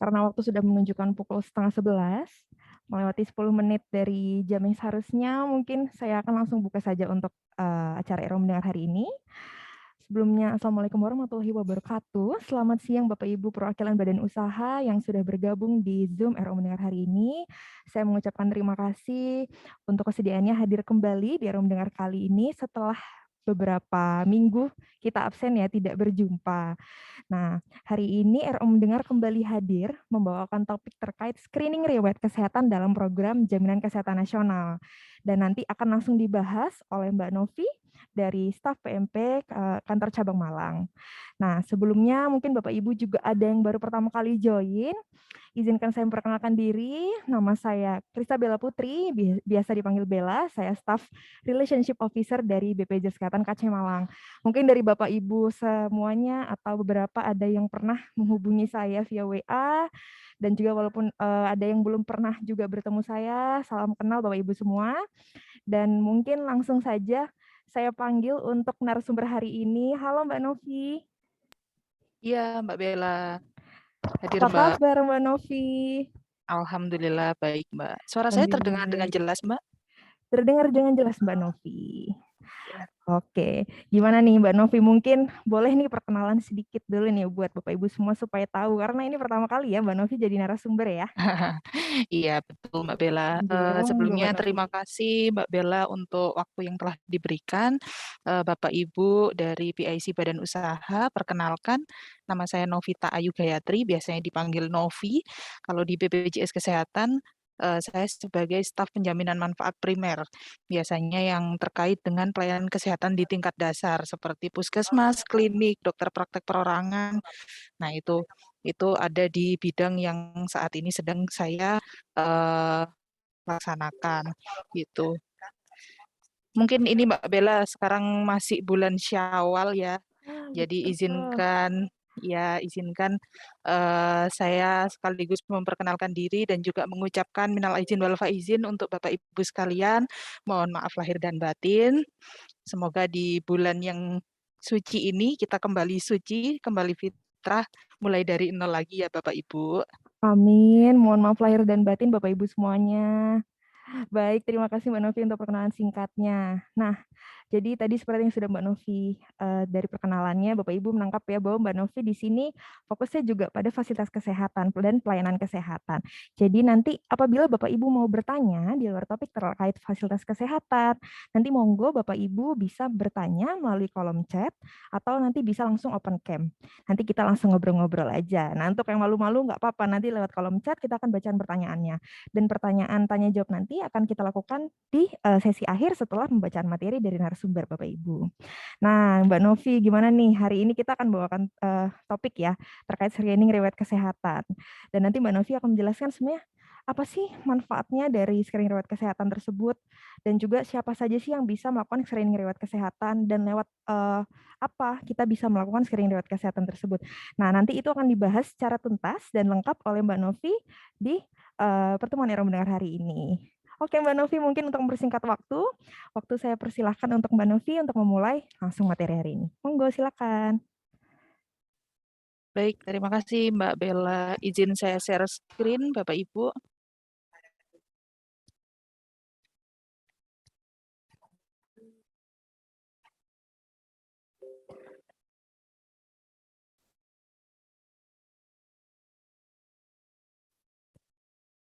Karena waktu sudah menunjukkan pukul 10:30, melewati 10 menit dari jam yang seharusnya, mungkin saya akan langsung buka saja untuk acara Era Mendengar hari ini. Sebelumnya, Assalamualaikum warahmatullahi wabarakatuh. Selamat siang Bapak Ibu perwakilan badan usaha yang sudah bergabung di Zoom RO Mendengar hari ini. Saya mengucapkan terima kasih untuk kesediaannya hadir kembali di RO Mendengar kali ini setelah beberapa minggu kita absen ya, tidak berjumpa. Nah, hari ini RO Mendengar kembali hadir membawakan topik terkait screening riwayat kesehatan dalam program Jaminan Kesehatan Nasional. Dan nanti akan langsung dibahas oleh Mbak Novi dari staf PMP Kantor Cabang Malang. Nah, sebelumnya mungkin Bapak Ibu juga ada yang baru pertama kali join. Izinkan saya memperkenalkan diri. Nama saya Krista Bella Putri, biasa dipanggil Bella. Saya Staff Relationship Officer dari BPJS Kesehatan KC Malang. Mungkin dari Bapak Ibu semuanya atau beberapa ada yang pernah menghubungi saya via WA dan juga walaupun ada yang belum pernah juga bertemu saya, salam kenal Bapak Ibu semua. Dan mungkin langsung saja saya panggil untuk narasumber hari ini. Halo Mbak Novi. Iya, Mbak Bella. Hadir, Apa Mbak. kabar Mbak Novi? Alhamdulillah baik, Mbak. Suara saya Alhamdulillah terdengar dengan baik. jelas, Mbak? Terdengar dengan jelas Mbak Novi. Ya. Oke, gimana nih Mbak Novi? Mungkin boleh nih perkenalan sedikit dulu nih buat Bapak Ibu semua supaya tahu. Karena ini pertama kali ya Mbak Novi jadi narasumber ya. Iya, betul, Mbak Bella. Alhamdulillah, monggo Sebelumnya Mbak Novi. terima kasih, Mbak Bella, untuk waktu yang telah diberikan. Bapak Ibu dari PIC Badan Usaha, perkenalkan, nama saya Novita Ayu Gayatri, biasanya dipanggil Novi. Kalau di BPJS Kesehatan, saya sebagai staf penjaminan manfaat primer, biasanya yang terkait dengan pelayanan kesehatan di tingkat dasar, seperti puskesmas, klinik, dokter praktek perorangan. Nah, itu ada di bidang yang saat ini sedang saya eh, laksanakan gitu. Mungkin ini Mbak Bella sekarang masih bulan Syawal ya. Ah, Jadi betul. izinkan saya sekaligus memperkenalkan diri dan juga mengucapkan minal aidin wal faizin untuk Bapak Ibu sekalian. Mohon maaf lahir dan batin. Semoga di bulan yang suci ini kita kembali suci, kembali fitrah, mulai dari nol lagi ya Bapak Ibu. Amin. Mohon maaf lahir dan batin Bapak Ibu semuanya. Baik, terima kasih Mbak Novi untuk perkenalan singkatnya. Nah, jadi tadi seperti yang sudah Mbak Novi dari perkenalannya, Bapak Ibu menangkap ya bahwa Mbak Novi di sini fokusnya juga pada fasilitas kesehatan dan pelayanan kesehatan. Jadi nanti apabila Bapak Ibu mau bertanya di luar topik terkait fasilitas kesehatan, nanti monggo Bapak Ibu bisa bertanya melalui kolom chat atau nanti bisa langsung open cam. Nanti kita langsung ngobrol-ngobrol aja. Nah, untuk yang malu-malu nggak apa-apa, nanti lewat kolom chat kita akan bacaan pertanyaannya. Dan pertanyaan tanya jawab nanti akan kita lakukan di sesi akhir setelah pembacaan materi dari narasumber Bapak Ibu. Nah, Mbak Novi, gimana nih? Hari ini kita akan bawakan topik ya terkait screening riwayat kesehatan. Dan nanti Mbak Novi akan menjelaskan sebenarnya apa sih manfaatnya dari screening riwayat kesehatan tersebut dan juga siapa saja sih yang bisa melakukan screening riwayat kesehatan dan lewat apa kita bisa melakukan screening riwayat kesehatan tersebut. Nah, nanti itu akan dibahas secara tuntas dan lengkap oleh Mbak Novi di pertemuan Era Mendengar hari ini. Oke Mbak Novi, mungkin untuk mempersingkat waktu saya persilahkan untuk Mbak Novi untuk memulai langsung materi hari ini. Monggo, silakan. Baik, terima kasih Mbak Bella. Izin saya share screen Bapak Ibu.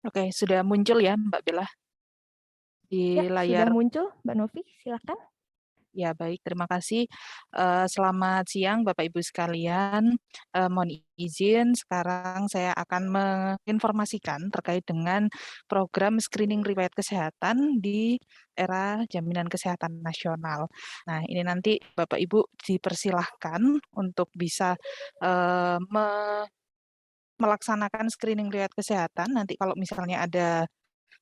Oke, sudah muncul ya Mbak Bella Ya, di sudah layar. muncul Mbak Novi, silakan. Ya, baik. Terima kasih. Selamat siang, Bapak Ibu sekalian. Mohon izin, sekarang saya akan menginformasikan terkait dengan program screening riwayat kesehatan di era Jaminan Kesehatan Nasional. Nah, ini nanti Bapak Ibu dipersilahkan untuk bisa melaksanakan screening riwayat kesehatan. Nanti kalau misalnya ada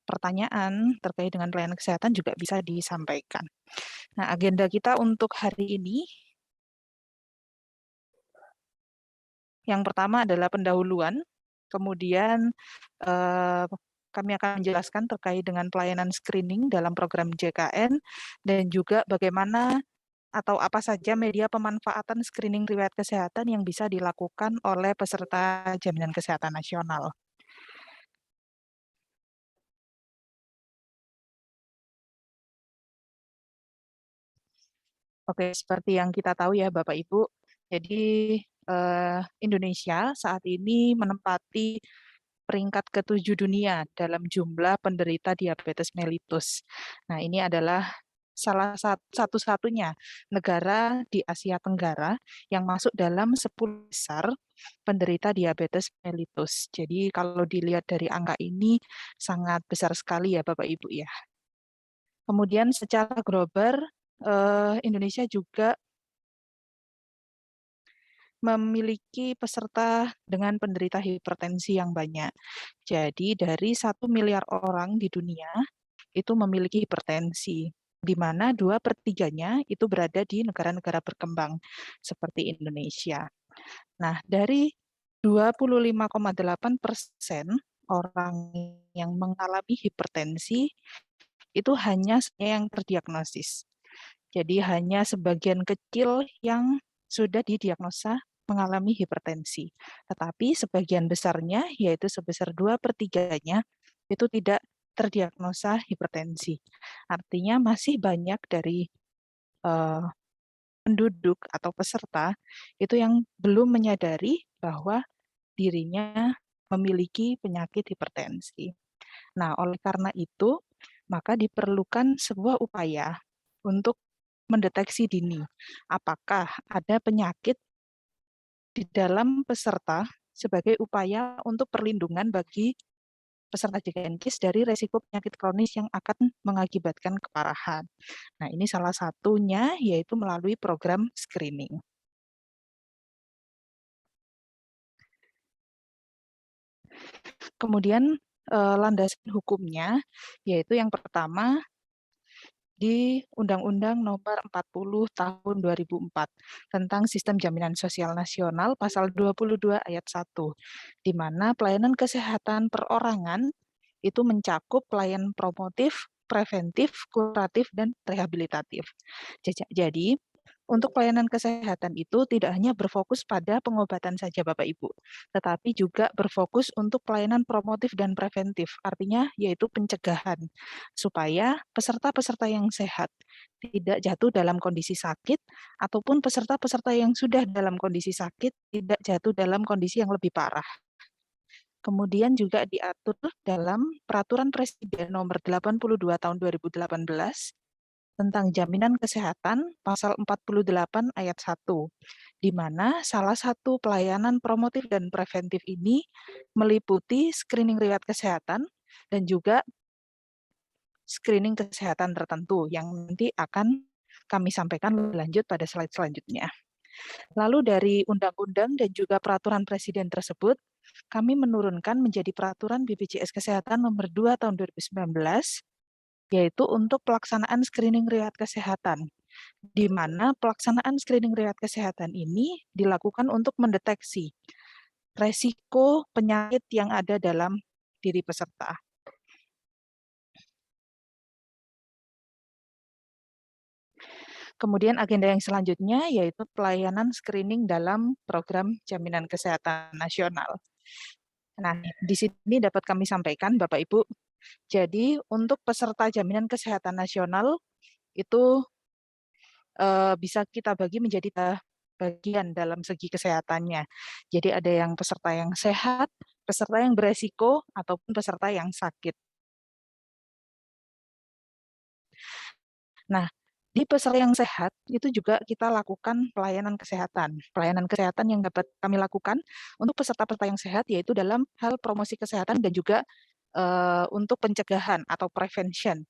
pertanyaan terkait dengan pelayanan kesehatan juga bisa disampaikan. Nah, agenda kita untuk hari ini yang pertama adalah pendahuluan, kemudian eh, kami akan menjelaskan terkait dengan pelayanan screening dalam program JKN dan juga bagaimana atau apa saja media pemanfaatan screening riwayat kesehatan yang bisa dilakukan oleh peserta jaminan kesehatan nasional. Oke, seperti yang kita tahu ya Bapak Ibu, jadi Indonesia saat ini menempati peringkat ke-7 dunia dalam jumlah penderita diabetes mellitus. Nah, ini adalah salah satu-satunya negara di Asia Tenggara yang masuk dalam 10 besar penderita diabetes mellitus. Jadi kalau dilihat dari angka ini sangat besar sekali ya Bapak Ibu ya. Kemudian secara global Indonesia juga memiliki peserta dengan penderita hipertensi yang banyak. Jadi dari 1 miliar orang di dunia itu memiliki hipertensi, di mana 2/3-nya itu berada di negara-negara berkembang seperti Indonesia. Nah, dari 25,8% orang yang mengalami hipertensi itu hanya yang terdiagnosis. Jadi hanya sebagian kecil yang sudah didiagnosa mengalami hipertensi. Tetapi sebagian besarnya, yaitu sebesar 2/3-nya, itu tidak terdiagnosa hipertensi. Artinya masih banyak dari penduduk atau peserta itu yang belum menyadari bahwa dirinya memiliki penyakit hipertensi. Nah, oleh karena itu, maka diperlukan sebuah upaya untuk mendeteksi dini apakah ada penyakit di dalam peserta sebagai upaya untuk perlindungan bagi peserta JKNKIS dari resiko penyakit kronis yang akan mengakibatkan keparahan. Nah, ini salah satunya yaitu melalui program screening. Kemudian landasan hukumnya yaitu yang pertama di Undang-Undang Nomor 40 Tahun 2004 tentang Sistem Jaminan Sosial Nasional Pasal 22 Ayat 1, di mana pelayanan kesehatan perorangan itu mencakup pelayanan promotif, preventif, kuratif, dan rehabilitatif. Jadi, untuk pelayanan kesehatan itu tidak hanya berfokus pada pengobatan saja Bapak Ibu, tetapi juga berfokus untuk pelayanan promotif dan preventif, artinya yaitu pencegahan, supaya peserta-peserta yang sehat tidak jatuh dalam kondisi sakit, ataupun peserta-peserta yang sudah dalam kondisi sakit tidak jatuh dalam kondisi yang lebih parah. Kemudian juga diatur dalam Peraturan Presiden Nomor 82 Tahun 2018 tentang jaminan kesehatan pasal 48 ayat 1, di mana salah satu pelayanan promotif dan preventif ini meliputi screening riwayat kesehatan dan juga screening kesehatan tertentu yang nanti akan kami sampaikan lebih lanjut pada slide selanjutnya. Lalu dari undang-undang dan juga peraturan presiden tersebut, kami menurunkan menjadi peraturan BPJS Kesehatan nomor 2 tahun 2019, yaitu untuk pelaksanaan screening riwayat kesehatan, di mana pelaksanaan screening riwayat kesehatan ini dilakukan untuk mendeteksi resiko penyakit yang ada dalam diri peserta. Kemudian agenda yang selanjutnya yaitu pelayanan screening dalam program jaminan kesehatan nasional. Nah, di sini dapat kami sampaikan Bapak Ibu, jadi untuk peserta jaminan kesehatan nasional itu bisa kita bagi menjadi bagian dalam segi kesehatannya. Jadi ada yang peserta yang sehat, peserta yang beresiko, ataupun peserta yang sakit. Nah, di peserta yang sehat itu juga kita lakukan pelayanan kesehatan. Pelayanan kesehatan yang dapat kami lakukan untuk peserta-peserta yang sehat yaitu dalam hal promosi kesehatan dan juga untuk pencegahan atau prevention.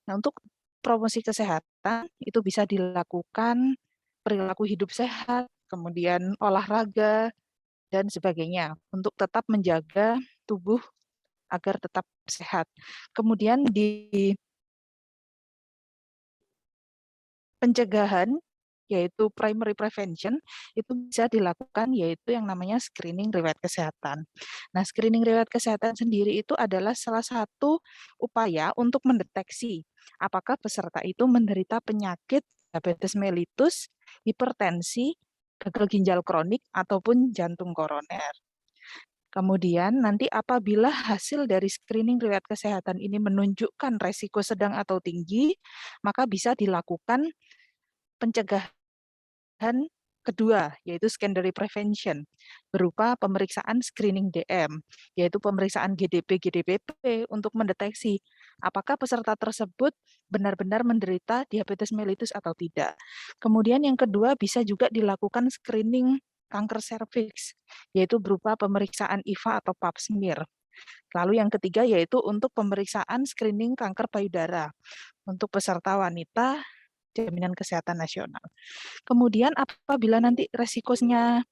Nah, untuk promosi kesehatan itu bisa dilakukan perilaku hidup sehat, kemudian olahraga, dan sebagainya untuk tetap menjaga tubuh agar tetap sehat. Kemudian di pencegahan, yaitu primary prevention, itu bisa dilakukan yaitu yang namanya screening riwayat kesehatan. Nah, screening riwayat kesehatan sendiri itu adalah salah satu upaya untuk mendeteksi apakah peserta itu menderita penyakit diabetes mellitus, hipertensi, gagal ginjal kronik, ataupun jantung koroner. Kemudian nanti apabila hasil dari screening riwayat kesehatan ini menunjukkan resiko sedang atau tinggi, maka bisa dilakukan pencegahan kedua, yaitu secondary prevention, berupa pemeriksaan screening DM, yaitu pemeriksaan GDP-GDPP untuk mendeteksi apakah peserta tersebut benar-benar menderita diabetes mellitus atau tidak. Kemudian yang kedua bisa juga dilakukan screening kanker serviks, yaitu berupa pemeriksaan IVA atau pap smear. Lalu yang ketiga yaitu untuk pemeriksaan screening kanker payudara untuk peserta wanita jaminan kesehatan nasional. Kemudian apabila nanti resikonya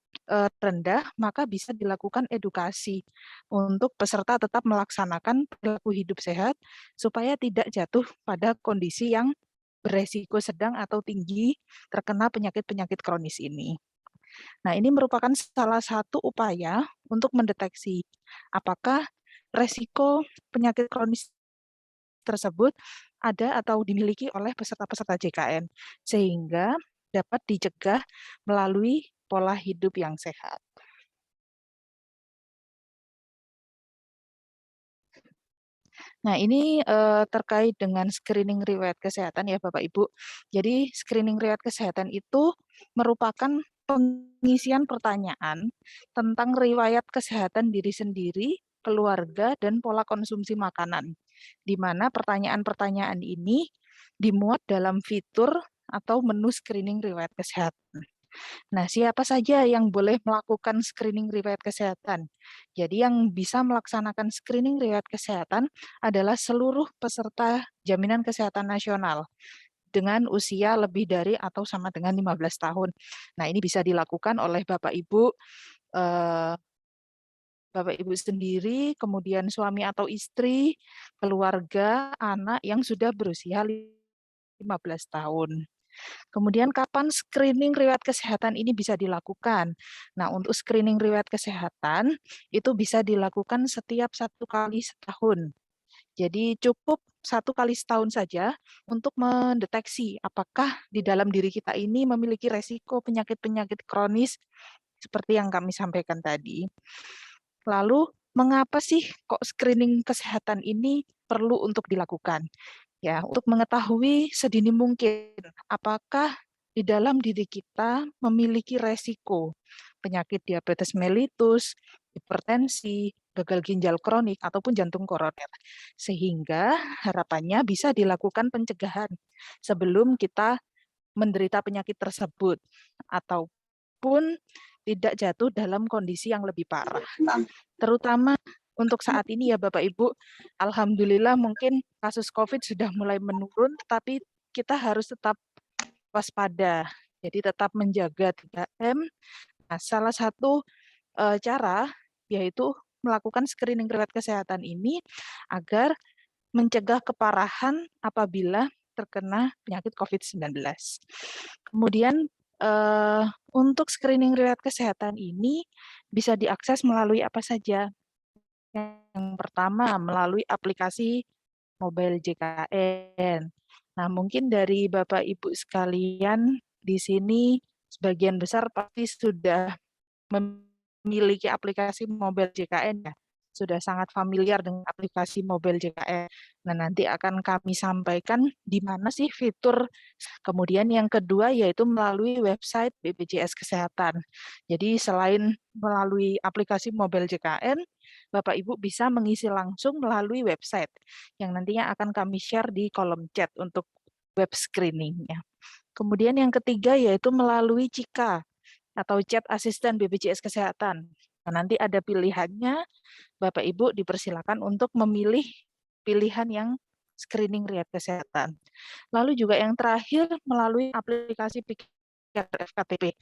rendah, maka bisa dilakukan edukasi untuk peserta tetap melaksanakan perilaku hidup sehat supaya tidak jatuh pada kondisi yang beresiko sedang atau tinggi terkena penyakit-penyakit kronis ini. Nah, ini merupakan salah satu upaya untuk mendeteksi apakah resiko penyakit kronis tersebut ada atau dimiliki oleh peserta-peserta JKN, sehingga dapat dicegah melalui pola hidup yang sehat. Nah, ini terkait dengan screening riwayat kesehatan ya Bapak Ibu. Jadi screening riwayat kesehatan itu merupakan pengisian pertanyaan tentang riwayat kesehatan diri sendiri, keluarga, dan pola konsumsi makanan. Di mana pertanyaan-pertanyaan ini dimuat dalam fitur atau menu screening riwayat kesehatan. Nah, siapa saja yang boleh melakukan screening riwayat kesehatan? Jadi yang bisa melaksanakan screening riwayat kesehatan adalah seluruh peserta jaminan kesehatan nasional dengan usia lebih dari atau sama dengan 15 tahun. Nah, ini bisa dilakukan oleh eh, Bapak Ibu sendiri, kemudian suami atau istri, keluarga, anak yang sudah berusia 15 tahun. Kemudian kapan screening riwayat kesehatan ini bisa dilakukan? Nah, untuk screening riwayat kesehatan itu bisa dilakukan setiap 1 kali setahun. Jadi cukup 1 kali setahun saja untuk mendeteksi apakah di dalam diri kita ini memiliki resiko penyakit-penyakit kronis seperti yang kami sampaikan tadi. Lalu, mengapa sih kok screening kesehatan ini perlu untuk dilakukan? Ya, untuk mengetahui sedini mungkin apakah di dalam diri kita memiliki resiko penyakit diabetes mellitus, hipertensi, gagal ginjal kronik, ataupun jantung koroner. Sehingga harapannya bisa dilakukan pencegahan sebelum kita menderita penyakit tersebut ataupun tidak jatuh dalam kondisi yang lebih parah. Terutama untuk saat ini ya Bapak Ibu, alhamdulillah mungkin kasus COVID sudah mulai menurun, tapi kita harus tetap waspada. Jadi tetap menjaga 3M. Nah, salah satu cara yaitu melakukan screening riwayat kesehatan ini agar mencegah keparahan apabila terkena penyakit COVID-19. Kemudian untuk screening riwayat kesehatan ini bisa diakses melalui apa saja? Yang pertama, melalui aplikasi mobile JKN. Nah, mungkin dari Bapak Ibu sekalian di sini sebagian besar pasti sudah memiliki aplikasi mobile JKN ya. Sudah sangat familiar dengan aplikasi mobile JKN. Nah, nanti akan kami sampaikan di mana sih fitur. Kemudian yang kedua yaitu melalui website BPJS Kesehatan. Jadi selain melalui aplikasi mobile JKN, Bapak Ibu bisa mengisi langsung melalui website yang nantinya akan kami share di kolom chat untuk web screening-nya. Kemudian yang ketiga yaitu melalui Cika atau chat asisten BPJS Kesehatan. Nah, nanti ada pilihannya, Bapak Ibu dipersilakan untuk memilih pilihan yang screening riwayat kesehatan. Lalu juga yang terakhir melalui aplikasi Pikir FKTP.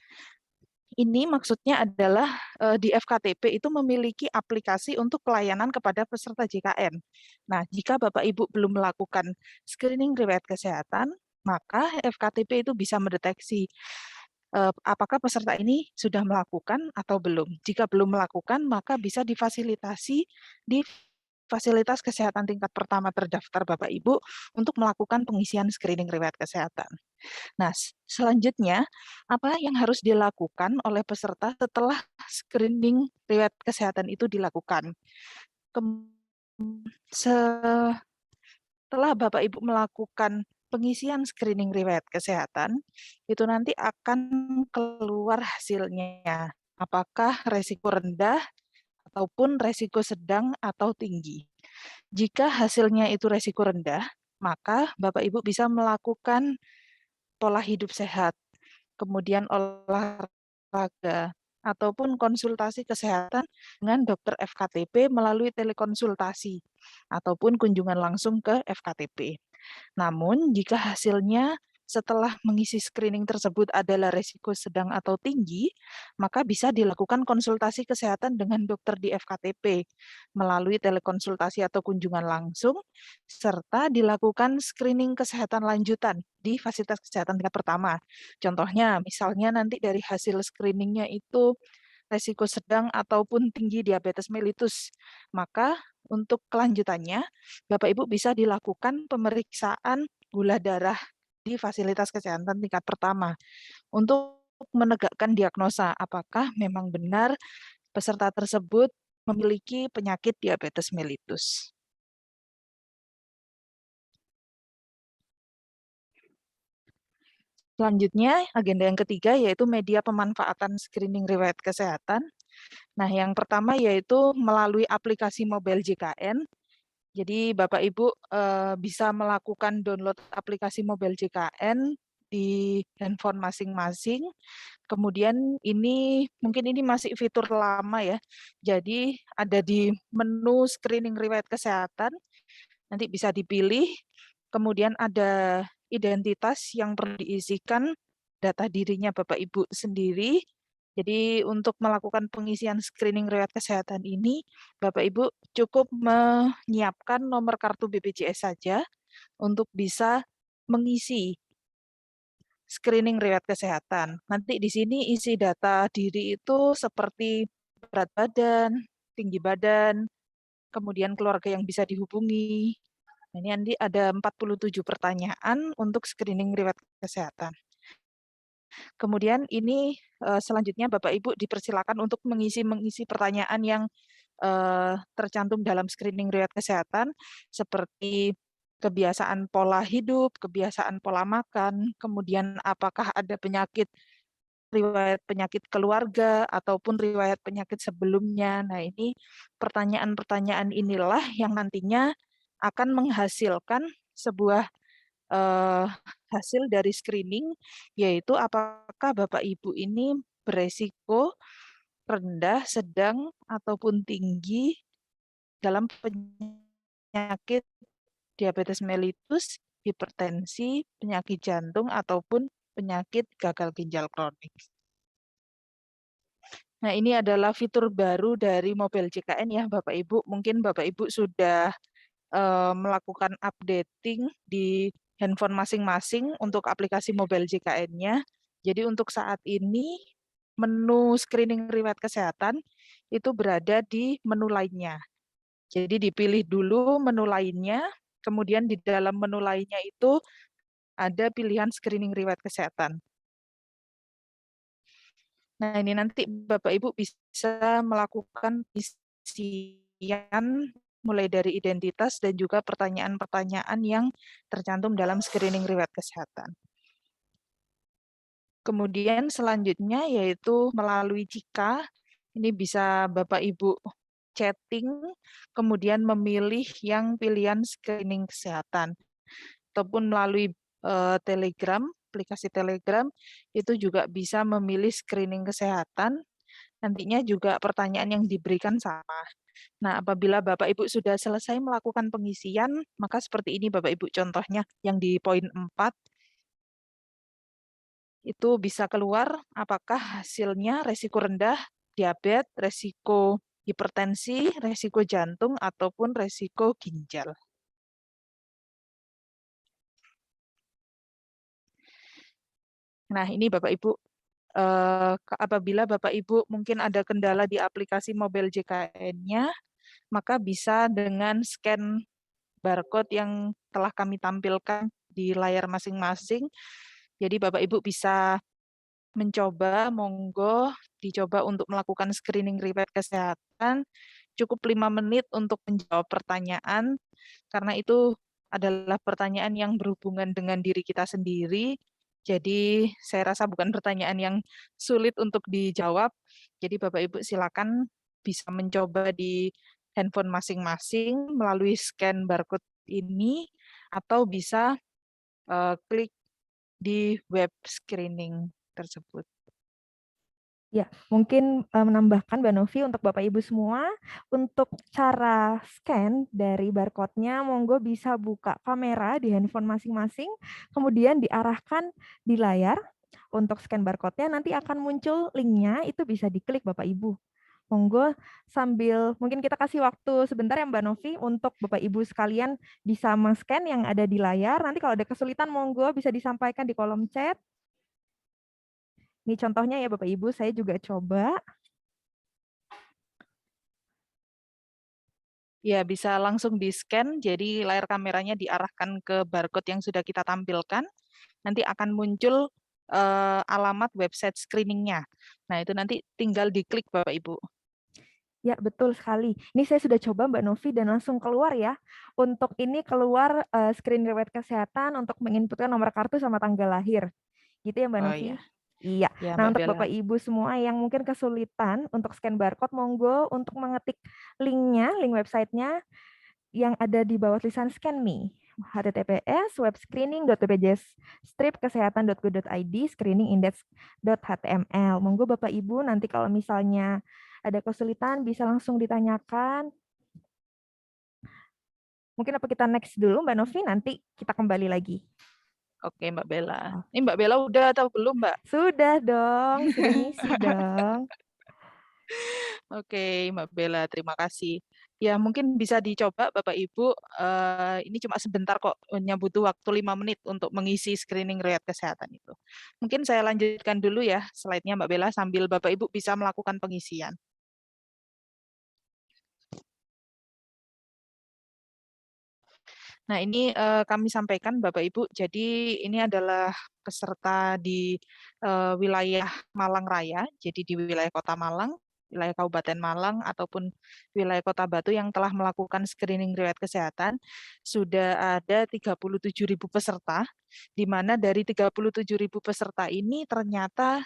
Ini maksudnya adalah di FKTP itu memiliki aplikasi untuk pelayanan kepada peserta JKN. Nah, jika Bapak Ibu belum melakukan screening riwayat kesehatan, maka FKTP itu bisa mendeteksi apakah peserta ini sudah melakukan atau belum. Jika belum melakukan, maka bisa difasilitasi di fasilitas kesehatan tingkat pertama terdaftar Bapak Ibu untuk melakukan pengisian screening riwayat kesehatan. Nah, selanjutnya apa yang harus dilakukan oleh peserta setelah screening riwayat kesehatan itu dilakukan? Setelah Bapak Ibu melakukan pengisian screening riwayat kesehatan, itu nanti akan keluar hasilnya. Apakah resiko rendah ataupun resiko sedang atau tinggi. Jika hasilnya itu resiko rendah, maka Bapak Ibu bisa melakukan pola hidup sehat, kemudian olahraga, ataupun konsultasi kesehatan dengan dokter FKTP melalui telekonsultasi, ataupun kunjungan langsung ke FKTP. Namun, jika hasilnya setelah mengisi screening tersebut adalah risiko sedang atau tinggi, maka bisa dilakukan konsultasi kesehatan dengan dokter di FKTP melalui telekonsultasi atau kunjungan langsung, serta dilakukan screening kesehatan lanjutan di fasilitas kesehatan tingkat pertama. Contohnya, misalnya nanti dari hasil screeningnya itu resiko sedang ataupun tinggi diabetes mellitus, maka untuk kelanjutannya, Bapak Ibu bisa dilakukan pemeriksaan gula darah di fasilitas kesehatan tingkat pertama untuk menegakkan diagnosa apakah memang benar peserta tersebut memiliki penyakit diabetes mellitus. Selanjutnya, agenda yang ketiga yaitu media pemanfaatan screening riwayat kesehatan. Nah, yang pertama yaitu melalui aplikasi mobile JKN. Jadi Bapak Ibu bisa melakukan download aplikasi mobile JKN di handphone masing-masing. Kemudian ini mungkin ini masih fitur lama ya. Jadi ada di menu screening riwayat kesehatan, nanti bisa dipilih. Kemudian ada identitas yang perlu diisikan, data dirinya Bapak Ibu sendiri. Jadi untuk melakukan pengisian screening riwayat kesehatan ini, Bapak Ibu cukup menyiapkan nomor kartu BPJS saja untuk bisa mengisi screening riwayat kesehatan. Nanti di sini isi data diri itu seperti berat badan, tinggi badan, kemudian keluarga yang bisa dihubungi. Ini nanti ada 47 pertanyaan untuk screening riwayat kesehatan. Kemudian ini selanjutnya Bapak Ibu dipersilakan untuk mengisi pertanyaan yang tercantum dalam screening riwayat kesehatan seperti kebiasaan pola hidup, kebiasaan pola makan, kemudian apakah ada riwayat penyakit keluarga ataupun riwayat penyakit sebelumnya. Nah, ini pertanyaan-pertanyaan inilah yang nantinya akan menghasilkan sebuah hasil dari screening, yaitu apakah Bapak Ibu ini beresiko rendah, sedang, ataupun tinggi dalam penyakit diabetes mellitus, hipertensi, penyakit jantung, ataupun penyakit gagal ginjal kronik. Nah, ini adalah fitur baru dari mobile JKN ya, Bapak Ibu. Mungkin Bapak Ibu sudah melakukan updating di handphone masing-masing untuk aplikasi mobile JKN-nya. Jadi untuk saat ini, menu screening riwayat kesehatan itu berada di menu lainnya. Jadi dipilih dulu menu lainnya, kemudian di dalam menu lainnya itu ada pilihan screening riwayat kesehatan. Nah, ini nanti Bapak Ibu bisa melakukan isian mulai dari identitas dan juga pertanyaan-pertanyaan yang tercantum dalam screening riwayat kesehatan. Kemudian selanjutnya yaitu melalui Cika, ini bisa Bapak Ibu chatting, kemudian memilih yang pilihan screening kesehatan. Ataupun melalui Telegram, aplikasi Telegram, itu juga bisa memilih screening kesehatan. Nantinya juga pertanyaan yang diberikan sama. Nah, apabila Bapak Ibu sudah selesai melakukan pengisian, maka seperti ini Bapak Ibu contohnya yang di poin 4, itu bisa keluar apakah hasilnya resiko rendah, diabetes, resiko hipertensi, resiko jantung, ataupun resiko ginjal. Nah, ini Bapak Ibu, apabila Bapak Ibu mungkin ada kendala di aplikasi mobile JKN-nya, maka bisa dengan scan barcode yang telah kami tampilkan di layar masing-masing. Jadi Bapak Ibu bisa mencoba, monggo dicoba untuk melakukan screening riwayat kesehatan, cukup 5 menit untuk menjawab pertanyaan, karena itu adalah pertanyaan yang berhubungan dengan diri kita sendiri. Jadi saya rasa bukan pertanyaan yang sulit untuk dijawab. Jadi Bapak Ibu silakan bisa mencoba di handphone masing-masing melalui scan barcode ini, atau bisa klik di web screening tersebut. Ya, mungkin menambahkan Mbak Novi untuk Bapak Ibu semua, untuk cara scan dari barcode-nya, monggo bisa buka kamera di handphone masing-masing, kemudian diarahkan di layar untuk scan barcode-nya, nanti akan muncul link-nya, itu bisa diklik Bapak Ibu. Monggo sambil, mungkin kita kasih waktu sebentar ya Mbak Novi, untuk Bapak Ibu sekalian bisa men-scan yang ada di layar, nanti kalau ada kesulitan monggo bisa disampaikan di kolom chat. Ini contohnya ya Bapak Ibu, saya juga coba. Ya, bisa langsung di-scan, jadi layar kameranya diarahkan ke barcode yang sudah kita tampilkan, nanti akan muncul alamat website screening-nya. Nah, itu nanti tinggal diklik Bapak Ibu. Ya, betul sekali. Ini saya sudah coba Mbak Novi dan langsung keluar ya. Untuk ini keluar screen riwayat kesehatan untuk menginputkan nomor kartu sama tanggal lahir. Gitu ya Mbak Oh Novi? iya, Iya. ya Nah, Mbak untuk Bella. Bapak Ibu semua yang mungkin kesulitan untuk scan barcode, monggo untuk mengetik linknya, link websitenya yang ada di bawah tulisan scan me. https://webscreening.bpjs-kesehatan.go.id screeningindex.html. Monggo Bapak Ibu nanti kalau misalnya ada kesulitan bisa langsung ditanyakan. Mungkin apa kita next dulu Mbak Novi, nanti kita kembali lagi. Oke Mbak Bella. Oh, Ini Mbak Bella udah atau belum Mbak? sudah dong, sudah ngisi dong. Oke Mbak Bella, terima kasih. Ya mungkin bisa dicoba Bapak Ibu, ini cuma sebentar kok, hanya butuh waktu 5 menit untuk mengisi screening riwayat kesehatan itu. Mungkin saya lanjutkan dulu ya slide-nya Mbak Bella, sambil Bapak Ibu bisa melakukan pengisian. Nah, ini kami sampaikan Bapak Ibu, jadi ini adalah peserta di wilayah Malang Raya, jadi di wilayah Kota Malang, wilayah Kabupaten Malang, ataupun wilayah Kota Batu yang telah melakukan screening riwayat kesehatan, sudah ada 37.000 peserta, di mana dari 37.000 peserta ini ternyata,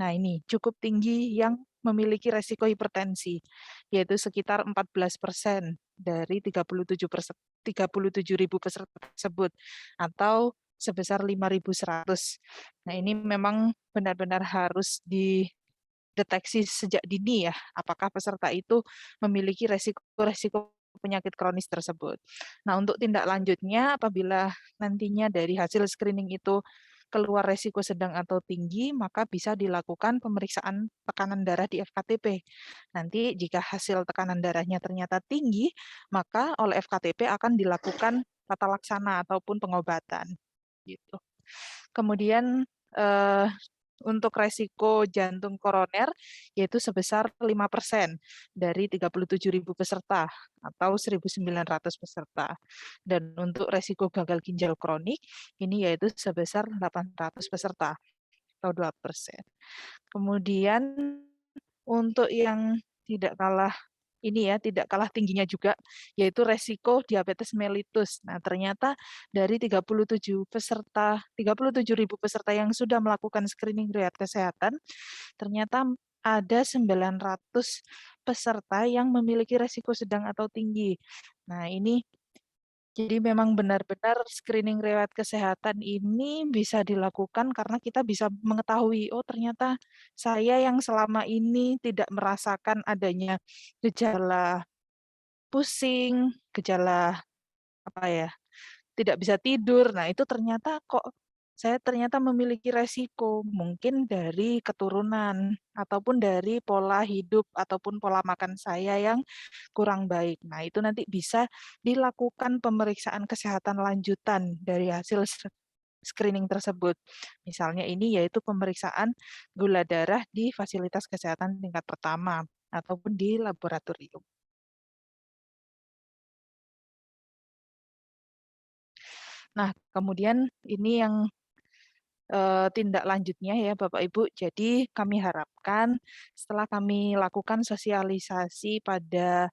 nah ini cukup tinggi yang memiliki resiko hipertensi, yaitu sekitar 14% dari 37.000 peserta tersebut, atau sebesar 5.100. Nah, ini memang benar-benar harus dideteksi sejak dini ya, apakah peserta itu memiliki resiko-resiko penyakit kronis tersebut. Nah, untuk tindak lanjutnya, apabila nantinya dari hasil screening itu keluar resiko sedang atau tinggi, maka bisa dilakukan pemeriksaan tekanan darah di FKTP. Nanti jika hasil tekanan darahnya ternyata tinggi, maka oleh FKTP akan dilakukan tata laksana ataupun pengobatan. Gitu. Kemudian untuk resiko jantung koroner yaitu sebesar 5% dari 37.000 peserta atau 1.900 peserta. Dan untuk resiko gagal ginjal kronik ini yaitu sebesar 800 peserta atau 2%. Kemudian untuk yang tidak kalah ini ya, tidak kalah tingginya juga, yaitu resiko diabetes mellitus. Nah, ternyata dari 37.000 peserta yang sudah melakukan screening riwayat kesehatan, ternyata ada 900 peserta yang memiliki resiko sedang atau tinggi. Nah, ini jadi memang benar-benar screening riwayat kesehatan ini bisa dilakukan karena kita bisa mengetahui, oh ternyata saya yang selama ini tidak merasakan adanya gejala pusing, gejala apa ya, tidak bisa tidur. Nah, itu ternyata kok saya ternyata memiliki resiko, mungkin dari keturunan ataupun dari pola hidup ataupun pola makan saya yang kurang baik. Nah, itu nanti bisa dilakukan pemeriksaan kesehatan lanjutan dari hasil screening tersebut. Misalnya ini yaitu pemeriksaan gula darah di fasilitas kesehatan tingkat pertama ataupun di laboratorium. Nah, kemudian ini yang tindak lanjutnya ya Bapak Ibu. Jadi kami harapkan setelah kami lakukan sosialisasi pada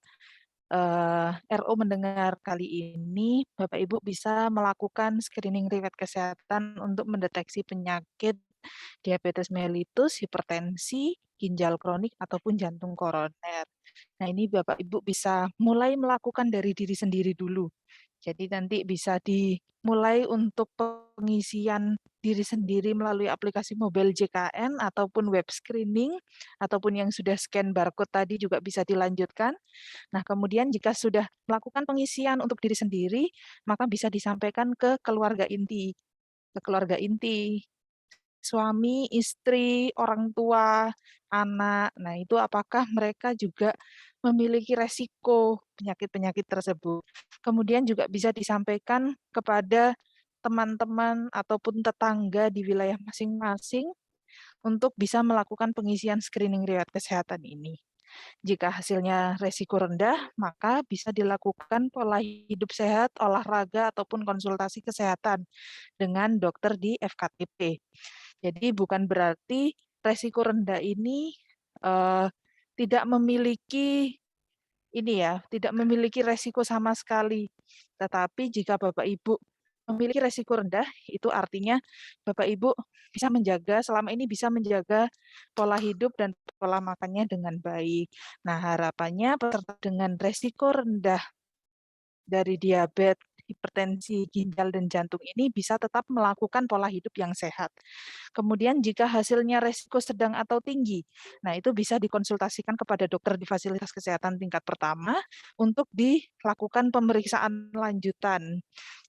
RO mendengar kali ini, Bapak Ibu bisa melakukan screening riwayat kesehatan untuk mendeteksi penyakit diabetes mellitus, hipertensi, ginjal kronik, ataupun jantung koroner. Nah, ini Bapak Ibu bisa mulai melakukan dari diri sendiri dulu. Jadi nanti bisa dimulai untuk pengisian diri sendiri melalui aplikasi mobile JKN ataupun web screening, ataupun yang sudah scan barcode tadi juga bisa dilanjutkan. Nah, kemudian jika sudah melakukan pengisian untuk diri sendiri, maka bisa disampaikan ke keluarga inti, suami, istri, orang tua, anak. Nah, itu apakah mereka juga memiliki resiko penyakit-penyakit tersebut. Kemudian juga bisa disampaikan kepada teman-teman ataupun tetangga di wilayah masing-masing untuk bisa melakukan pengisian screening riwayat kesehatan ini. Jika hasilnya resiko rendah, maka bisa dilakukan pola hidup sehat, olahraga, ataupun konsultasi kesehatan dengan dokter di FKTP. Jadi bukan berarti resiko rendah ini eh, tidak memiliki tidak memiliki resiko sama sekali. Tetapi jika Bapak Ibu memiliki resiko rendah, itu artinya Bapak Ibu bisa menjaga, selama ini bisa menjaga pola hidup dan pola makannya dengan baik. Nah, harapannya peserta dengan resiko rendah dari diabetes, hipertensi, ginjal, dan jantung ini bisa tetap melakukan pola hidup yang sehat. Kemudian jika hasilnya resiko sedang atau tinggi, nah itu bisa dikonsultasikan kepada dokter di fasilitas kesehatan tingkat pertama untuk dilakukan pemeriksaan lanjutan.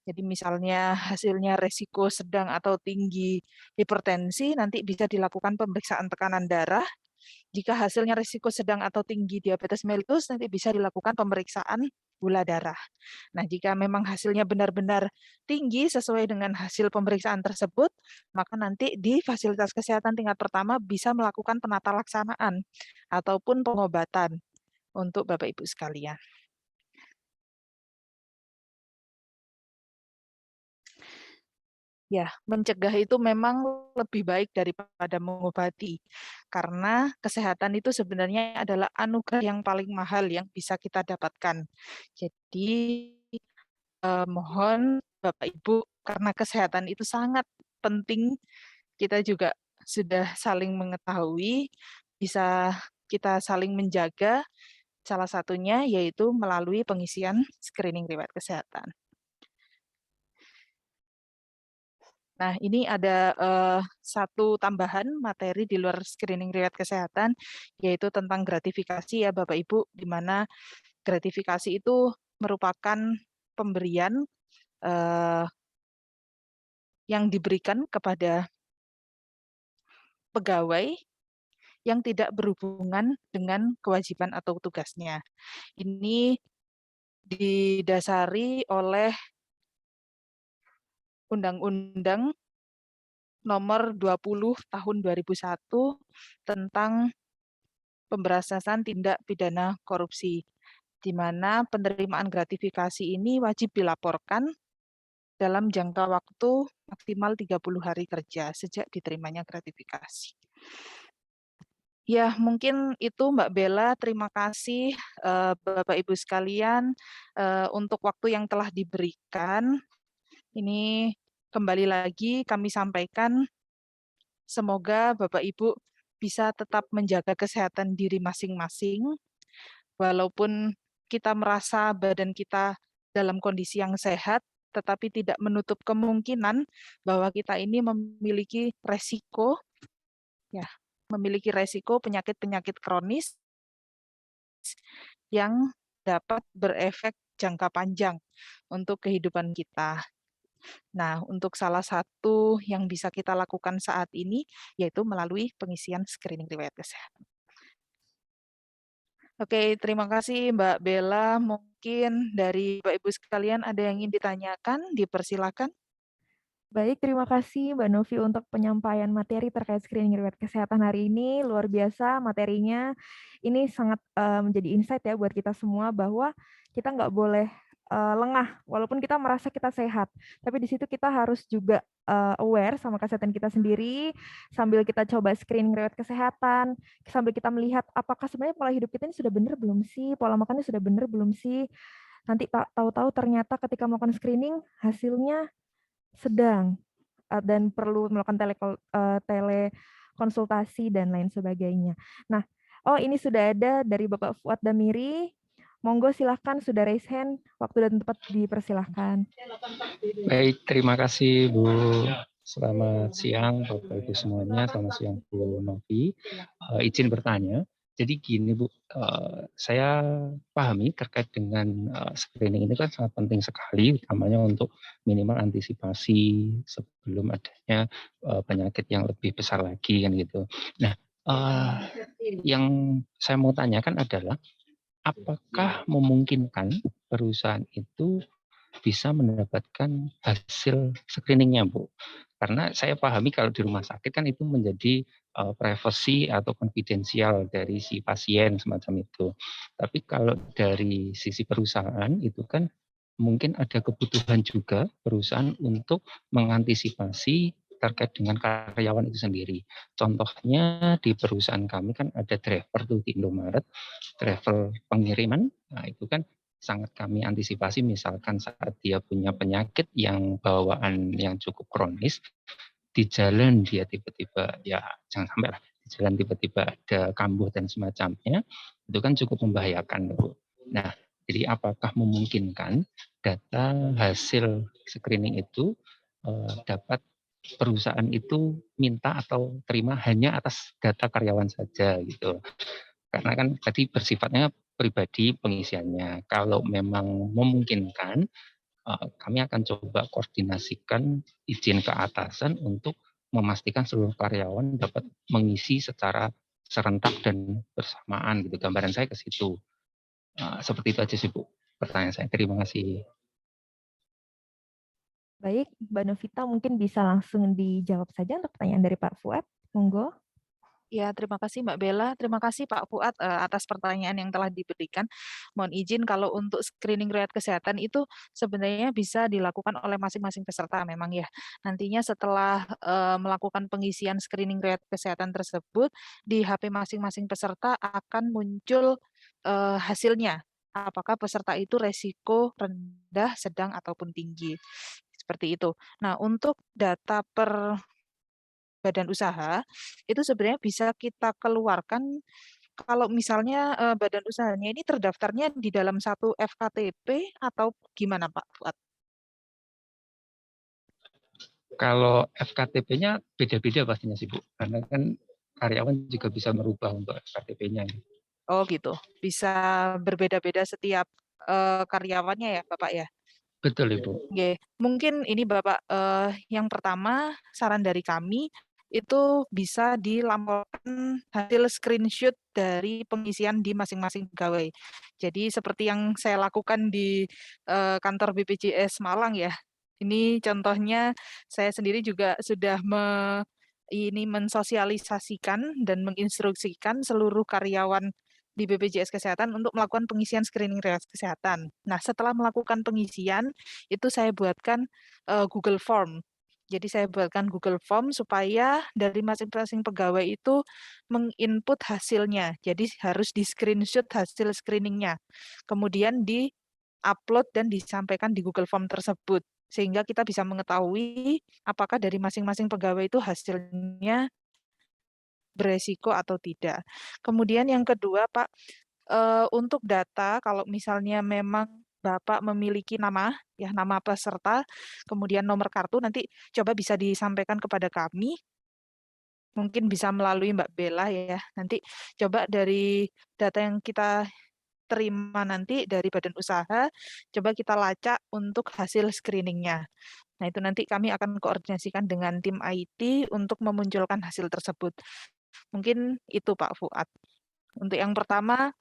Jadi misalnya hasilnya resiko sedang atau tinggi hipertensi, nanti bisa dilakukan pemeriksaan tekanan darah. Jika hasilnya risiko sedang atau tinggi diabetes mellitus, nanti bisa dilakukan pemeriksaan gula darah. Nah, jika memang hasilnya benar-benar tinggi sesuai dengan hasil pemeriksaan tersebut, maka nanti di fasilitas kesehatan tingkat pertama bisa melakukan penata laksanaan ataupun pengobatan untuk Bapak Ibu sekalian. Ya, mencegah itu memang lebih baik daripada mengobati. Karena kesehatan itu sebenarnya adalah anugerah yang paling mahal yang bisa kita dapatkan. Jadi, mohon Bapak Ibu, karena kesehatan itu sangat penting, kita juga sudah saling mengetahui, bisa kita saling menjaga, salah satunya yaitu melalui pengisian screening riwayat kesehatan. Nah, ini ada satu tambahan materi di luar screening riwayat kesehatan, yaitu tentang gratifikasi ya Bapak Ibu, di mana gratifikasi itu merupakan pemberian yang diberikan kepada pegawai yang tidak berhubungan dengan kewajiban atau tugasnya. Ini didasari oleh Undang-Undang Nomor 20 Tahun 2001 tentang pemberantasan tindak pidana korupsi, di mana penerimaan gratifikasi ini wajib dilaporkan dalam jangka waktu maksimal 30 hari kerja sejak diterimanya gratifikasi. Ya, mungkin itu Mbak Bella. Terima kasih Bapak Ibu sekalian untuk waktu yang telah diberikan. Ini kembali lagi kami sampaikan, semoga Bapak Ibu bisa tetap menjaga kesehatan diri masing-masing, walaupun kita merasa badan kita dalam kondisi yang sehat, tetapi tidak menutup kemungkinan bahwa kita ini memiliki resiko, ya, memiliki resiko penyakit-penyakit kronis yang dapat berefek jangka panjang untuk kehidupan kita. Nah, untuk salah satu yang bisa kita lakukan saat ini, yaitu melalui pengisian screening riwayat kesehatan. Oke, terima kasih Mbak Bella. Mungkin dari Bapak Ibu sekalian ada yang ingin ditanyakan, dipersilakan. Baik, terima kasih Mbak Novi untuk penyampaian materi terkait screening riwayat kesehatan hari ini. Luar biasa materinya. Ini sangat menjadi insight ya buat kita semua bahwa kita nggak boleh lengah, walaupun kita merasa kita sehat. Tapi di situ kita harus juga aware sama kesehatan kita sendiri, sambil kita coba screening riwayat kesehatan, sambil kita melihat apakah sebenarnya pola hidup kita ini sudah benar belum sih, pola makannya sudah benar belum sih. Nanti tahu-tahu ternyata ketika melakukan screening hasilnya sedang dan perlu melakukan telekonsultasi dan lain sebagainya. Nah, oh ini sudah ada dari Bapak Fuad Damiri. Monggo silahkan, sudah raise hand, waktu dan tempat dipersilahkan. Baik, terima kasih Bu. Selamat siang Bapak Ibu semuanya, selamat siang Bu Novi. Izin bertanya, jadi gini Bu, saya pahami terkait dengan screening ini kan sangat penting sekali, utamanya untuk minimal antisipasi sebelum adanya penyakit yang lebih besar lagi kan gitu. Nah, yang saya mau tanyakan adalah, apakah memungkinkan perusahaan itu bisa mendapatkan hasil screening-nya, Bu? Karena saya pahami kalau di rumah sakit kan itu menjadi privasi atau konfidensial dari si pasien semacam itu. Tapi kalau dari sisi perusahaan itu kan mungkin ada kebutuhan juga perusahaan untuk mengantisipasi terkait dengan karyawan itu sendiri. Contohnya di perusahaan kami kan ada driver tuh di Indomaret, travel pengiriman. Nah, itu kan sangat kami antisipasi misalkan saat dia punya penyakit yang bawaan yang cukup kronis, di jalan dia tiba-tiba, ya jangan sampai lah, di jalan tiba-tiba ada kambuh dan semacamnya, itu kan cukup membahayakan, Bu. Nah, jadi apakah memungkinkan data hasil screening itu dapat perusahaan itu minta atau terima hanya atas data karyawan saja gitu. Karena kan tadi bersifatnya pribadi pengisiannya. Kalau memang memungkinkan, kami akan coba koordinasikan izin ke atasan untuk memastikan seluruh karyawan dapat mengisi secara serentak dan bersamaan gitu. Gambaran saya ke situ. Seperti itu aja sih Bu, pertanyaan saya. Terima kasih. Baik, Mbak Novita mungkin bisa langsung dijawab saja untuk pertanyaan dari Pak Fuad. Monggo. Ya, terima kasih Mbak Bella. Terima kasih Pak Fuad atas pertanyaan yang telah diberikan. Mohon izin kalau untuk screening riwayat kesehatan itu sebenarnya bisa dilakukan oleh masing-masing peserta memang ya. Nantinya setelah melakukan pengisian screening riwayat kesehatan tersebut, di HP masing-masing peserta akan muncul hasilnya. Apakah peserta itu resiko rendah, sedang, ataupun tinggi. Seperti itu. Nah, untuk data per badan usaha, itu sebenarnya bisa kita keluarkan kalau misalnya badan usahanya ini terdaftarnya di dalam satu FKTP atau gimana Pak Fuad? Kalau FKTP-nya beda-beda pastinya sih Bu, karena kan karyawan juga bisa merubah untuk FKTP-nya. Oh gitu, bisa berbeda-beda setiap karyawannya ya Bapak ya? Betul Ibu. Oke, mungkin ini Bapak yang pertama saran dari kami itu bisa dilaporkan hasil screenshot dari pengisian di masing-masing pegawai. Jadi seperti yang saya lakukan di kantor BPJS Malang ya. Ini contohnya saya sendiri juga sudah ini mensosialisasikan dan menginstruksikan seluruh karyawan di BPJS Kesehatan untuk melakukan pengisian screening riwayat kesehatan. Nah, setelah melakukan pengisian, itu saya buatkan Google Form. Jadi saya buatkan Google Form supaya dari masing-masing pegawai itu menginput hasilnya. Jadi harus di screenshot hasil screeningnya. Kemudian di-upload dan disampaikan di Google Form tersebut. Sehingga kita bisa mengetahui apakah dari masing-masing pegawai itu hasilnya beresiko atau tidak. Kemudian yang kedua, Pak, untuk data kalau misalnya memang Bapak memiliki nama, ya nama peserta, kemudian nomor kartu, nanti coba bisa disampaikan kepada kami, mungkin bisa melalui Mbak Bella ya. Nanti coba dari data yang kita terima nanti dari badan usaha, coba kita lacak untuk hasil screeningnya. Nah, itu nanti kami akan koordinasikan dengan tim IT untuk memunculkan hasil tersebut. Mungkin itu Pak Fuad. Untuk yang pertama,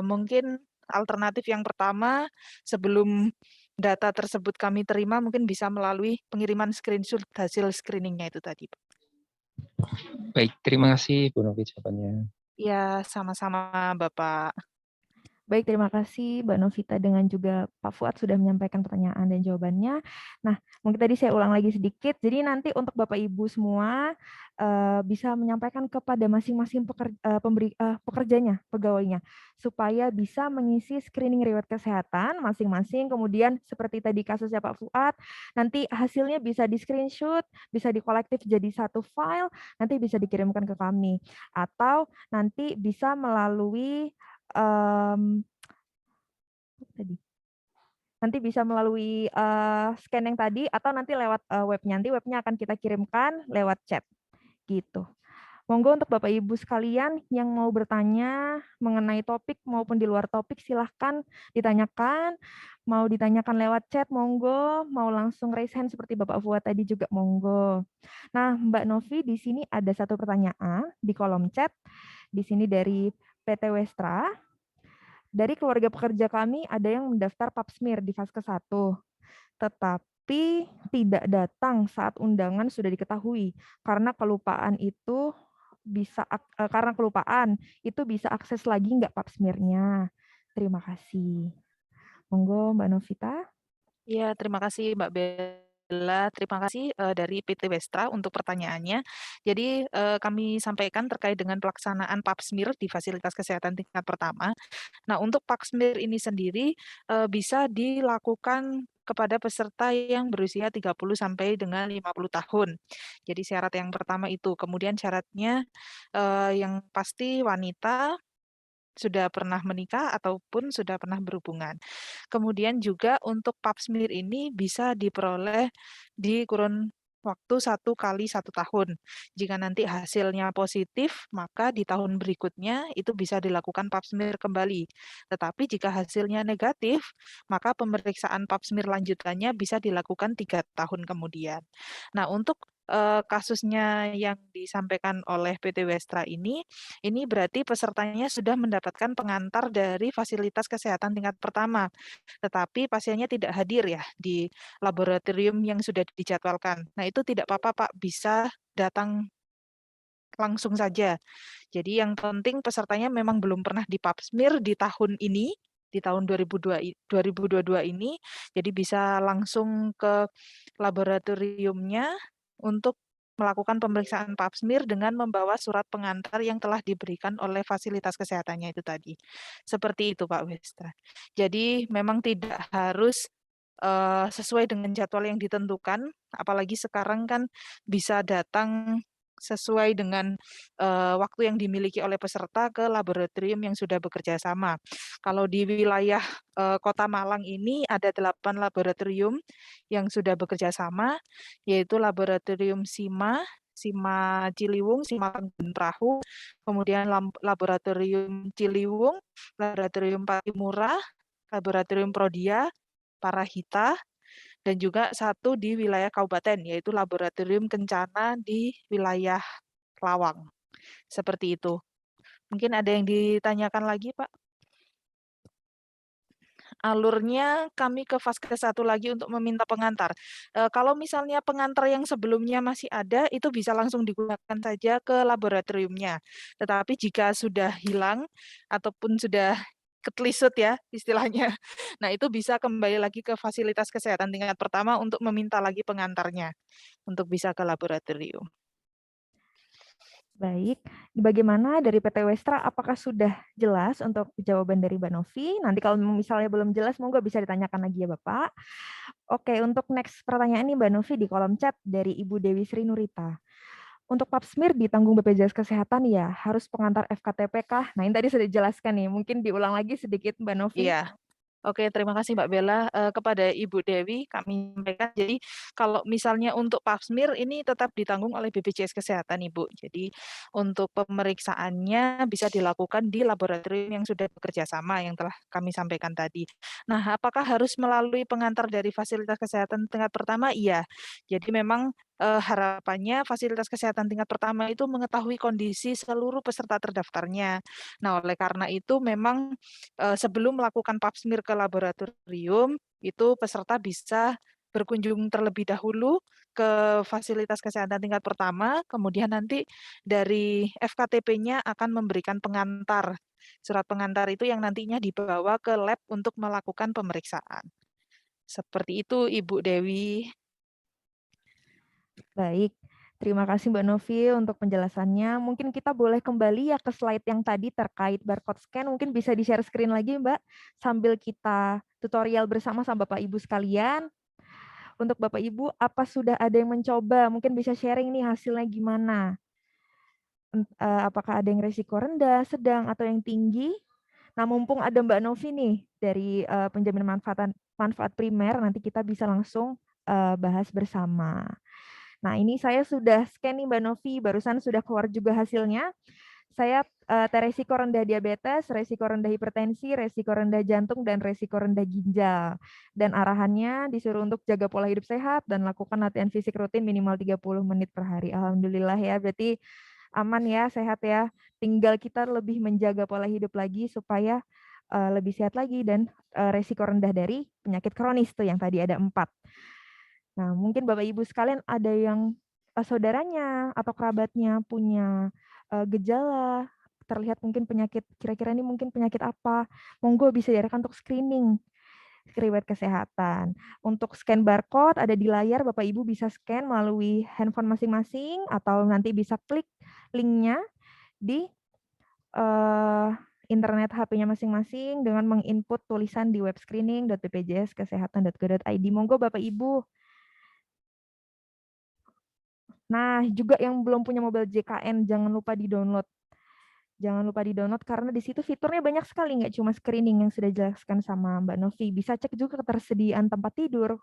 mungkin alternatif yang pertama, sebelum data tersebut kami terima, mungkin bisa melalui pengiriman screenshot hasil screeningnya itu tadi. Baik, terima kasih Bu Novi jawabannya. Ya, sama-sama Bapak. Baik, terima kasih Mbak Novita dengan juga Pak Fuad sudah menyampaikan pertanyaan dan jawabannya. Nah, mungkin tadi saya ulang lagi sedikit. Jadi nanti untuk Bapak Ibu semua bisa menyampaikan kepada masing-masing pekerjanya, pegawainya, supaya bisa mengisi screening riwayat kesehatan masing-masing. Kemudian seperti tadi kasusnya Pak Fuad, nanti hasilnya bisa di screenshot, bisa dikolektif jadi satu file, nanti bisa dikirimkan ke kami. Atau nanti bisa melalui tadi nanti bisa melalui scan yang tadi atau nanti lewat webnya. Nanti webnya akan kita kirimkan lewat chat gitu. Monggo untuk Bapak Ibu sekalian yang mau bertanya mengenai topik maupun di luar topik silahkan ditanyakan. Mau ditanyakan lewat chat monggo, mau langsung raise hand seperti Bapak Fuad tadi juga monggo. Nah, Mbak Novi di sini ada satu pertanyaan di kolom chat. Di sini dari PT Westra. Dari keluarga pekerja kami ada yang mendaftar pap smear di fase 1, tetapi tidak datang saat undangan sudah diketahui karena kelupaan itu bisa akses lagi nggak pap smear-nya. Terima kasih. Monggo Mbak Novita. Ya, terima kasih Mbak Bella. Terima kasih dari PT Westra untuk pertanyaannya. Jadi kami sampaikan terkait dengan pelaksanaan pap smear di fasilitas kesehatan tingkat pertama. Nah, untuk pap smear ini sendiri bisa dilakukan kepada peserta yang berusia 30 sampai dengan 50 tahun. Jadi syarat yang pertama itu. Kemudian syaratnya yang pasti wanita, sudah pernah menikah ataupun sudah pernah berhubungan. Kemudian juga untuk pap smear ini bisa diperoleh di kurun waktu 1 kali 1 tahun. Jika nanti hasilnya positif, maka di tahun berikutnya itu bisa dilakukan pap smear kembali. Tetapi jika hasilnya negatif, maka pemeriksaan pap smear lanjutannya bisa dilakukan 3 tahun kemudian. Nah, untuk kasusnya yang disampaikan oleh PT Westra ini berarti pesertanya sudah mendapatkan pengantar dari fasilitas kesehatan tingkat pertama, tetapi pasiennya tidak hadir ya di laboratorium yang sudah dijadwalkan. Nah, itu tidak apa-apa, Pak, bisa datang langsung saja. Jadi yang penting pesertanya memang belum pernah di pap smear di tahun ini, di tahun 2022 ini, jadi bisa langsung ke laboratoriumnya untuk melakukan pemeriksaan pap smear dengan membawa surat pengantar yang telah diberikan oleh fasilitas kesehatannya itu tadi. Seperti itu Pak Westra. Jadi memang tidak harus sesuai dengan jadwal yang ditentukan, apalagi sekarang kan bisa datang sesuai dengan waktu yang dimiliki oleh peserta ke laboratorium yang sudah bekerja sama. Kalau di wilayah Kota Malang ini ada 8 laboratorium yang sudah bekerja sama, yaitu laboratorium SIMA Ciliwung, SIMA Tanggun Perahu, kemudian laboratorium Ciliwung, laboratorium Patimura, laboratorium Prodia, Parahita, dan juga satu di wilayah kabupaten, yaitu Laboratorium Kencana di wilayah Lawang. Seperti itu. Mungkin ada yang ditanyakan lagi, Pak? Alurnya kami ke fase 1 lagi untuk meminta pengantar. Kalau misalnya pengantar yang sebelumnya masih ada, itu bisa langsung digunakan saja ke laboratoriumnya. Tetapi jika sudah hilang ataupun sudah ketelisut ya istilahnya, nah itu bisa kembali lagi ke fasilitas kesehatan tingkat pertama untuk meminta lagi pengantarnya untuk bisa ke laboratorium. Baik, bagaimana dari PT Westra, apakah sudah jelas untuk jawaban dari Mbak Novi? Nanti kalau misalnya belum jelas, monggo bisa ditanyakan lagi ya Bapak. Oke, untuk next pertanyaan nih Mbak Novi di kolom chat dari Ibu Dewi Sri Nurita. Untuk pap smear ditanggung BPJS Kesehatan ya, harus pengantar FKTP kah? Nah, ini tadi sudah dijelaskan nih, mungkin diulang lagi sedikit Mbak Novi. Iya. Oke, terima kasih Mbak Bella. Kepada Ibu Dewi kami sampaikan, jadi kalau misalnya untuk pap smear ini tetap ditanggung oleh BPJS Kesehatan Ibu. Jadi untuk pemeriksaannya bisa dilakukan di laboratorium yang sudah bekerja sama yang telah kami sampaikan tadi. Nah, apakah harus melalui pengantar dari fasilitas kesehatan tingkat pertama? Iya. Jadi memang harapannya fasilitas kesehatan tingkat pertama itu mengetahui kondisi seluruh peserta terdaftarnya. Nah, oleh karena itu memang sebelum melakukan pap smear ke laboratorium, itu peserta bisa berkunjung terlebih dahulu ke fasilitas kesehatan tingkat pertama, kemudian nanti dari FKTP-nya akan memberikan pengantar Surat pengantar itu yang nantinya dibawa ke lab untuk melakukan pemeriksaan. Seperti itu, Ibu Dewi. Baik, terima kasih Mbak Novi untuk penjelasannya. Mungkin kita boleh kembali ya ke slide yang tadi terkait barcode scan. Mungkin bisa di-share screen lagi Mbak, sambil kita tutorial bersama sama Bapak Ibu sekalian. Untuk Bapak Ibu, apa sudah ada yang mencoba? Mungkin bisa sharing nih hasilnya gimana? Apakah ada yang resiko rendah, sedang, atau yang tinggi? Nah, mumpung ada Mbak Novi nih dari penjamin manfaat primer, nanti kita bisa langsung bahas bersama. Nah, ini saya sudah scan nih Mbak Novi, barusan sudah keluar juga hasilnya. Saya resiko rendah diabetes, resiko rendah hipertensi, resiko rendah jantung, dan resiko rendah ginjal. Dan arahannya disuruh untuk jaga pola hidup sehat dan lakukan latihan fisik rutin minimal 30 menit per hari. Alhamdulillah ya, berarti aman ya, sehat ya. Tinggal kita lebih menjaga pola hidup lagi supaya lebih sehat lagi dan resiko rendah dari penyakit kronis tuh yang tadi ada 4. Nah, mungkin Bapak Ibu sekalian ada yang saudaranya atau kerabatnya punya gejala, terlihat mungkin penyakit, kira-kira ini mungkin penyakit apa, monggo bisa diarahkan untuk screening riwayat kesehatan. Untuk scan barcode ada di layar, Bapak Ibu bisa scan melalui handphone masing-masing atau nanti bisa klik linknya di internet HP-nya masing-masing dengan menginput tulisan di web screening.bpjskesehatan.go.id. Monggo Bapak Ibu. Nah, juga yang belum punya mobile JKN, jangan lupa di-download. Jangan lupa di-download karena di situ fiturnya banyak sekali, nggak cuma screening yang sudah dijelaskan sama Mbak Novi. Bisa cek juga ketersediaan tempat tidur,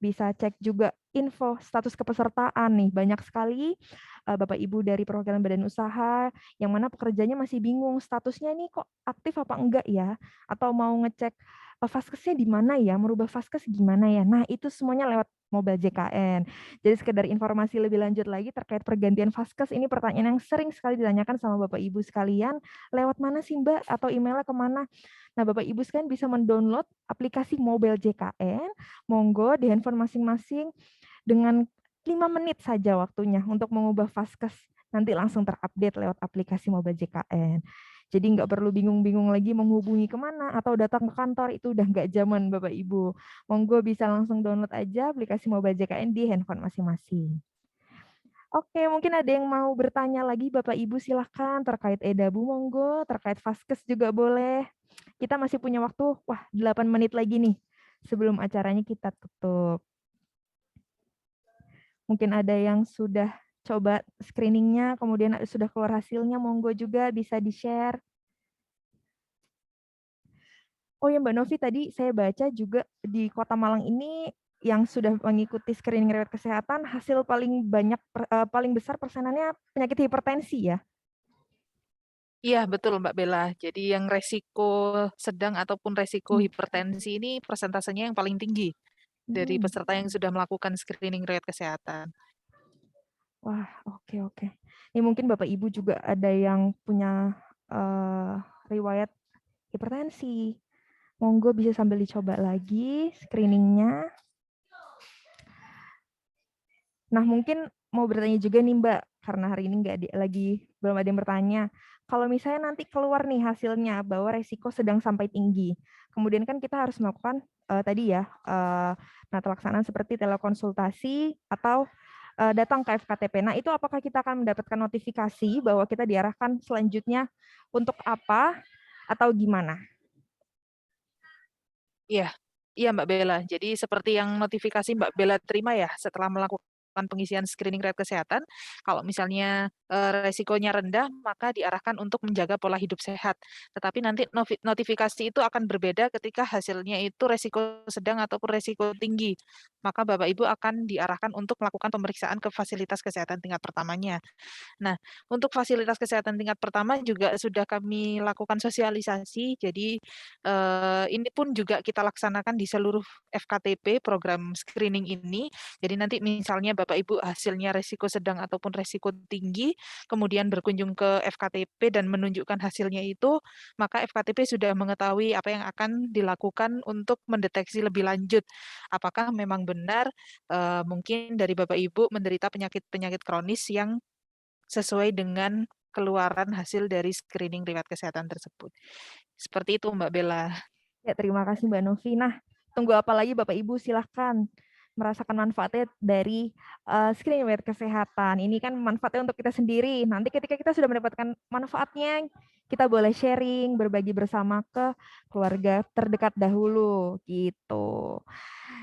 bisa cek juga info status kepesertaan nih. Banyak sekali Bapak Ibu dari perwakilan badan usaha yang mana pekerjanya masih bingung statusnya nih kok aktif apa enggak ya, atau mau ngecek vaskesnya di mana ya, merubah vaskes gimana ya. Nah, itu semuanya lewat mobile JKN. Jadi sekedar informasi lebih lanjut lagi terkait pergantian vaskes, ini pertanyaan yang sering sekali ditanyakan sama Bapak Ibu sekalian, lewat mana sih Mbak atau emailnya kemana? Nah, Bapak Ibu sekalian bisa mendownload aplikasi mobile JKN, monggo di handphone masing-masing dengan 5 menit saja waktunya untuk mengubah vaskes. Nanti langsung terupdate lewat aplikasi mobile JKN. Jadi nggak perlu bingung-bingung lagi menghubungi kemana atau datang ke kantor, itu udah nggak zaman Bapak Ibu. Monggo bisa langsung download aja aplikasi mobile JKN di handphone masing-masing. Oke, mungkin ada yang mau bertanya lagi Bapak Ibu silahkan terkait edabu monggo, terkait vaskes juga boleh. Kita masih punya waktu, 8 menit lagi nih sebelum acaranya kita tutup. Mungkin ada yang sudah coba screeningnya, kemudian sudah keluar hasilnya, monggo juga bisa di-share. Oh ya Mbak Novi, tadi saya baca juga di Kota Malang ini yang sudah mengikuti screening riwayat kesehatan, hasil paling banyak, paling besar persenannya penyakit hipertensi ya? Iya, betul Mbak Bella. Jadi yang resiko sedang ataupun resiko hipertensi ini persentasenya yang paling tinggi dari peserta yang sudah melakukan screening riwayat kesehatan. Wah, oke. Ini mungkin Bapak Ibu juga ada yang punya riwayat hipertensi. Monggo bisa sambil dicoba lagi screeningnya. Nah, mungkin mau bertanya juga nih Mbak, karena hari ini belum ada yang bertanya. Kalau misalnya nanti keluar nih hasilnya bahwa resiko sedang sampai tinggi, kemudian kan kita harus melakukan tadi ya, pelaksanaan seperti telekonsultasi atau datang ke FKTP. Nah, itu apakah kita akan mendapatkan notifikasi bahwa kita diarahkan selanjutnya untuk apa atau gimana? Iya Mbak Bella. Jadi seperti yang notifikasi Mbak Bella terima ya setelah melakukan pengisian screening riwayat kesehatan, kalau misalnya resikonya rendah, maka diarahkan untuk menjaga pola hidup sehat. Tetapi nanti notifikasi itu akan berbeda ketika hasilnya itu resiko sedang ataupun resiko tinggi. Maka Bapak Ibu akan diarahkan untuk melakukan pemeriksaan ke fasilitas kesehatan tingkat pertamanya. Nah, untuk fasilitas kesehatan tingkat pertama juga sudah kami lakukan sosialisasi, jadi ini pun juga kita laksanakan di seluruh FKTP program screening ini. Jadi nanti misalnya Bapak Ibu hasilnya resiko sedang ataupun resiko tinggi, kemudian berkunjung ke FKTP dan menunjukkan hasilnya itu, maka FKTP sudah mengetahui apa yang akan dilakukan untuk mendeteksi lebih lanjut. Apakah memang benar mungkin dari Bapak Ibu menderita penyakit-penyakit kronis yang sesuai dengan keluaran hasil dari screening riwayat kesehatan tersebut. Seperti itu Mbak Bella. Ya, terima kasih Mbak Novi. Nah, tunggu apa lagi Bapak Ibu, silahkan merasakan manfaatnya dari screening riwayat kesehatan. Ini kan manfaatnya untuk kita sendiri. Nanti ketika kita sudah mendapatkan manfaatnya, kita boleh sharing, berbagi bersama ke keluarga terdekat dahulu gitu.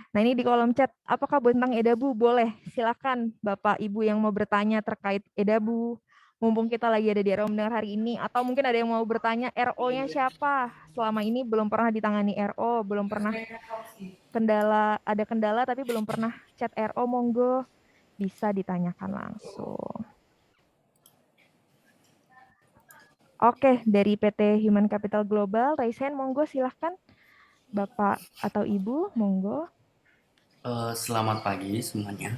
Nah, ini di kolom chat, apakah tentang EDABU? Boleh, silakan Bapak Ibu yang mau bertanya terkait EDABU. Mumpung kita lagi ada di RO mendengar hari ini, atau mungkin ada yang mau bertanya RO-nya siapa? Selama ini belum pernah ditangani RO, belum pernah ada kendala tapi belum pernah chat RO, monggo bisa ditanyakan langsung. Oke, dari PT Human Capital Global, raise hand, monggo silahkan. Bapak atau Ibu, monggo. Selamat pagi semuanya.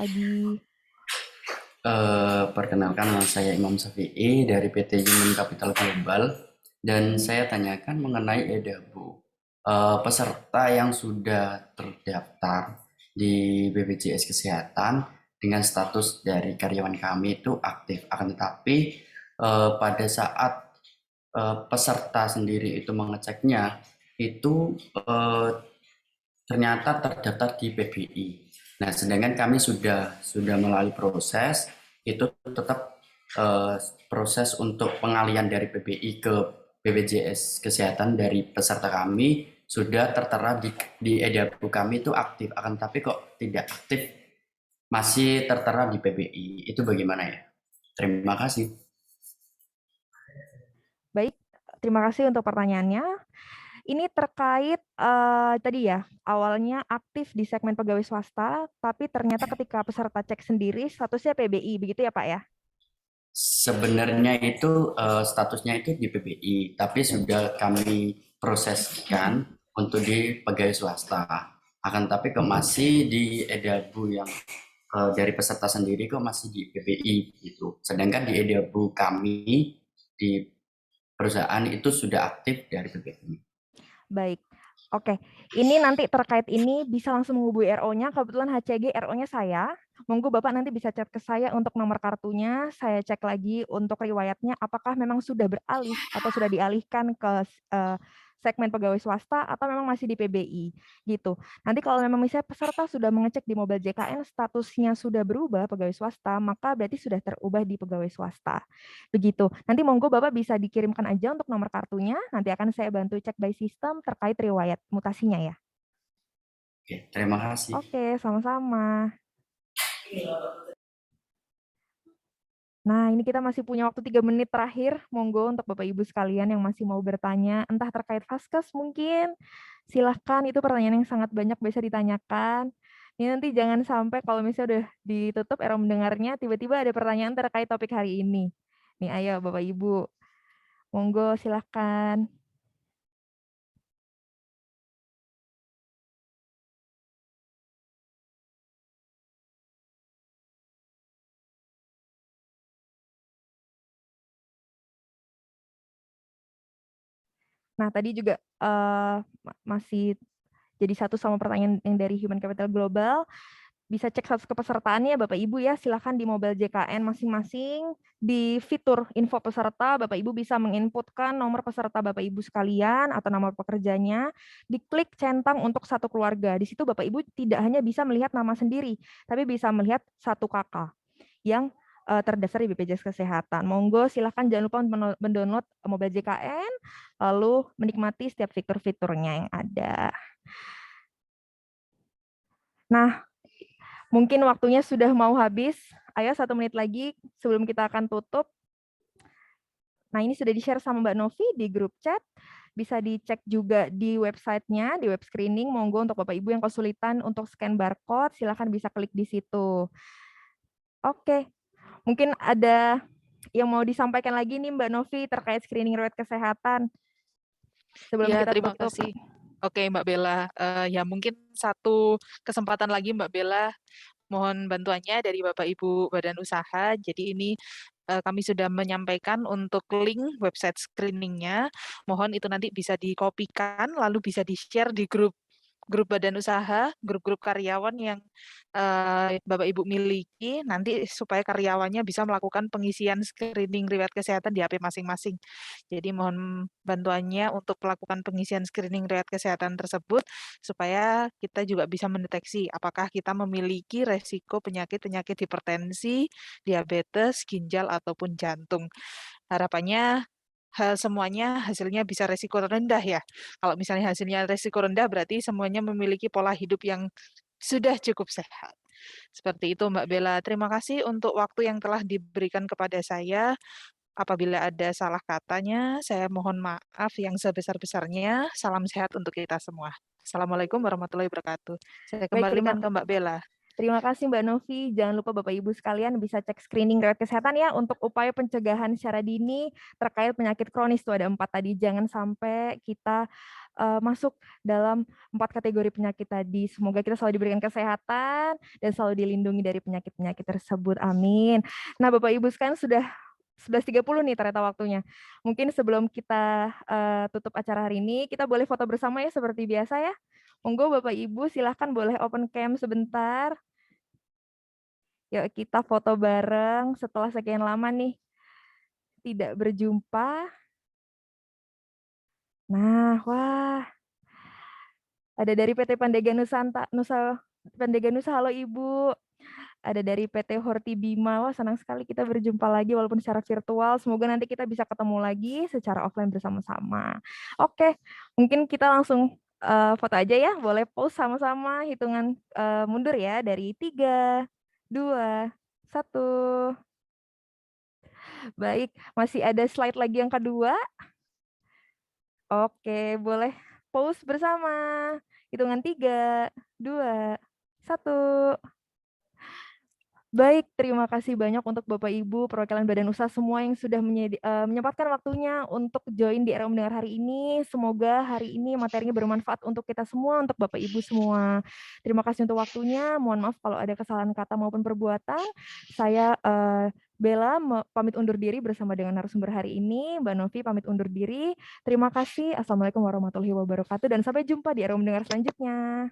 Pagi. Perkenalkan, nama saya Imam Syafi'i dari PT Human Capital Global, dan saya tanyakan mengenai EDABU. Peserta yang sudah terdaftar di BPJS Kesehatan dengan status dari karyawan kami itu aktif, akan tetapi pada saat peserta sendiri itu mengeceknya itu ternyata terdaftar di PBI. Nah, sedangkan kami sudah melalui proses itu tetap proses untuk pengalian dari PBI ke BPJS Kesehatan dari peserta kami sudah tertera di EDABU kami itu aktif, akan tapi kok tidak aktif, masih tertera di PBI. Itu bagaimana ya? Terima kasih. Baik, terima kasih untuk pertanyaannya. Ini terkait tadi ya, awalnya aktif di segmen pegawai swasta, tapi ternyata ketika peserta cek sendiri statusnya PBI, begitu ya Pak ya? Sebenarnya itu statusnya itu di PBI, tapi sudah kami proseskan untuk di pegawai swasta. Akan tapi kok masih di EDABU yang dari peserta sendiri kok masih di PBI gitu. Sedangkan di EDABU kami di perusahaan itu sudah aktif dari PBI. Baik, oke. Ini nanti terkait ini bisa langsung menghubungi RO-nya. Kebetulan HCG RO-nya saya. Monggo Bapak nanti bisa chat ke saya untuk nomor kartunya. Saya cek lagi untuk riwayatnya apakah memang sudah beralih atau sudah dialihkan ke segmen pegawai swasta atau memang masih di PBI gitu. Nanti kalau memang misalnya peserta sudah mengecek di Mobile JKN statusnya sudah berubah pegawai swasta, maka berarti sudah terubah di pegawai swasta. Begitu. Nanti monggo Bapak bisa dikirimkan aja untuk nomor kartunya, nanti akan saya bantu cek by system terkait riwayat mutasinya ya. Oke, terima kasih. Oke, sama-sama. Nah, ini kita masih punya waktu 3 menit terakhir. Monggo untuk Bapak Ibu sekalian yang masih mau bertanya, entah terkait Vaskes mungkin, silahkan, itu pertanyaan yang sangat banyak bisa ditanyakan. Ini nanti jangan sampai kalau misalnya udah ditutup era mendengarnya, tiba-tiba ada pertanyaan terkait topik hari ini. Nih, ayo Bapak Ibu. Monggo, silahkan. Nah, tadi juga masih jadi satu sama pertanyaan yang dari Human Capital Global. Bisa cek status kepesertaannya Bapak Ibu ya, silahkan di Mobile JKN masing-masing. Di fitur info peserta, Bapak Ibu bisa menginputkan nomor peserta Bapak Ibu sekalian atau nomor pekerjanya. Diklik centang untuk satu keluarga. Di situ Bapak Ibu tidak hanya bisa melihat nama sendiri, tapi bisa melihat satu kakak yang terdaftar di BPJS Kesehatan. Monggo silahkan jangan lupa mendownload Mobile JKN, lalu menikmati setiap fitur-fiturnya yang ada. Nah, mungkin waktunya sudah mau habis. Ayo 1 menit lagi sebelum kita akan tutup. Nah, ini sudah di-share sama Mbak Novi di grup chat. Bisa dicek juga di websitenya, di web screening. Monggo untuk Bapak Ibu yang kesulitan untuk scan barcode, silahkan bisa klik di situ. Oke, mungkin ada yang mau disampaikan lagi nih Mbak Novi terkait screening riwayat kesehatan sebelum Ya, kita terima tutup. kasih. Oke, Mbak Bella. Ya, mungkin satu kesempatan lagi Mbak Bella. Mohon bantuannya dari Bapak Ibu Badan Usaha. Jadi ini kami sudah menyampaikan untuk link website screeningnya. Mohon itu nanti bisa dikopikan, lalu bisa di-share di grup grup badan usaha, grup-grup karyawan yang Bapak Ibu miliki, nanti supaya karyawannya bisa melakukan pengisian screening riwayat kesehatan di HP masing-masing. Jadi mohon bantuannya untuk melakukan pengisian screening riwayat kesehatan tersebut, supaya kita juga bisa mendeteksi apakah kita memiliki resiko penyakit-penyakit hipertensi, diabetes, ginjal, ataupun jantung. Harapannya semuanya hasilnya bisa resiko rendah ya. Kalau misalnya hasilnya resiko rendah berarti semuanya memiliki pola hidup yang sudah cukup sehat. Seperti itu Mbak Bella. Terima kasih untuk waktu yang telah diberikan kepada saya. Apabila ada salah katanya, saya mohon maaf yang sebesar-besarnya. Salam sehat untuk kita semua. Assalamualaikum warahmatullahi wabarakatuh. Saya Baik, kembalikan ke Mbak Bella. terima kasih Mbak Novi. Jangan lupa Bapak Ibu sekalian bisa cek screening riwayat kesehatan ya untuk upaya pencegahan secara dini terkait penyakit kronis. Itu ada 4 tadi. Jangan sampai kita masuk dalam 4 kategori penyakit tadi. Semoga kita selalu diberikan kesehatan dan selalu dilindungi dari penyakit-penyakit tersebut. Amin. Nah, Bapak Ibu sekalian sudah 11.30 nih ternyata waktunya. Mungkin sebelum kita tutup acara hari ini, kita boleh foto bersama ya seperti biasa ya. Monggo Bapak Ibu silahkan boleh open cam sebentar. Yuk kita foto bareng setelah sekian lama nih tidak berjumpa. Nah, wah. Ada dari PT Pandega Pandega Nusa, halo Ibu. Ada dari PT Horti Bima, wah senang sekali kita berjumpa lagi walaupun secara virtual. Semoga nanti kita bisa ketemu lagi secara offline bersama-sama. Oke, mungkin kita langsung foto aja ya. Boleh pause sama-sama, hitungan mundur ya dari 3, 2, 1. Baik, masih ada slide lagi yang kedua. Oke, boleh pause bersama. Hitungan 3, 2, 1. Baik, terima kasih banyak untuk Bapak Ibu perwakilan badan usaha semua yang sudah menyempatkan waktunya untuk join di Era Mendengar hari ini. Semoga hari ini materinya bermanfaat untuk kita semua, untuk Bapak Ibu semua. Terima kasih untuk waktunya. Mohon maaf kalau ada kesalahan kata maupun perbuatan. Saya Bella pamit undur diri bersama dengan narasumber hari ini. Mbak Novi pamit undur diri. Terima kasih. Assalamualaikum warahmatullahi wabarakatuh dan sampai jumpa di Era Mendengar selanjutnya.